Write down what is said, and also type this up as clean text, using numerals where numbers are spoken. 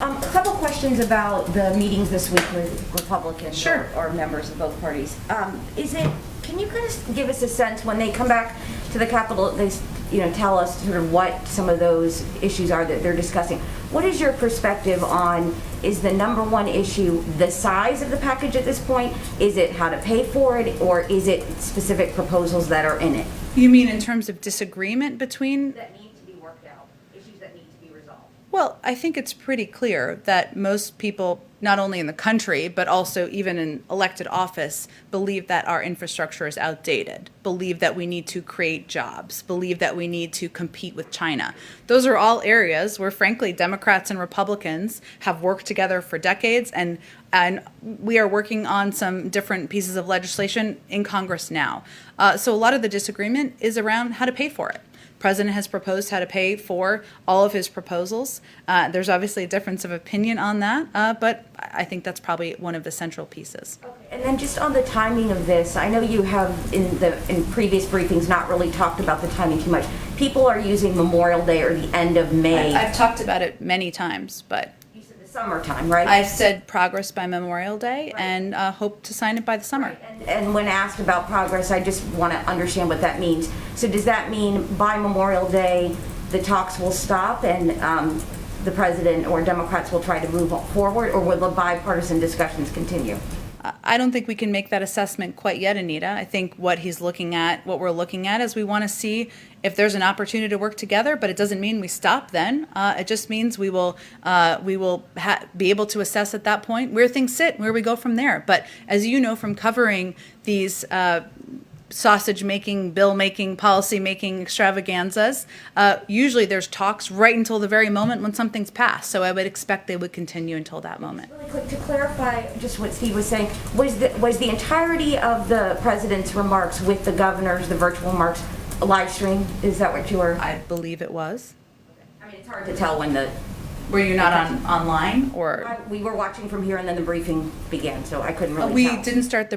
A couple questions about the meetings this week with Republicans Sure. or members of both parties. Can you kind of give us a sense when they come back to the Capitol, they tell us sort of what some of those issues are that they're discussing. What is your perspective on, is the number one issue the size of the package at this point? Is it how to pay for it, or is it specific proposals that are in it? You mean in terms of disagreement between? That need to be worked out, issues that need to be resolved. Well, I think it's pretty clear that most people, not only in the country, but also even in elected office, believe that our infrastructure is outdated, believe that we need to create jobs, believe that we need to compete with China. Those are all areas where, frankly, Democrats and Republicans have worked together for decades, and we are working on some different pieces of legislation in Congress now. So a lot of the disagreement is around how to pay for it. The President has proposed how to pay for all of his proposals. There's obviously a difference of opinion on that, but I think that's probably one of the central pieces. Okay. And then just on the timing of this, I know you have in previous briefings not really talked about the timing too much. People are using Memorial Day or the end of May. I've talked about it many times, but You said the summertime, right? I've said progress by Memorial Day, Right. and hope to sign it by the summer. And when asked about progress, I just want to understand what that means. So does that mean by Memorial Day, the talks will stop and the president or Democrats will try to move forward, or will the bipartisan discussions continue? I don't think we can make that assessment quite yet, Anita. I think what we're looking at is we want to see if there's an opportunity to work together, but it doesn't mean we stop then. It just means we will be able to assess at that point where things sit, where we go from there. But as you know from covering these sausage-making, bill-making, policy-making extravaganzas, usually there's talks right until the very moment when something's passed. So I would expect they would continue until that moment. Really quick, to clarify just what Steve was saying, was the entirety of the president's remarks with the governors, the virtual remarks, live stream? Is that what you were? I believe it was. I mean, it's hard to tell when the... Were you not online, or? We were watching from here and then the briefing began, so I couldn't really tell. We didn't start the briefing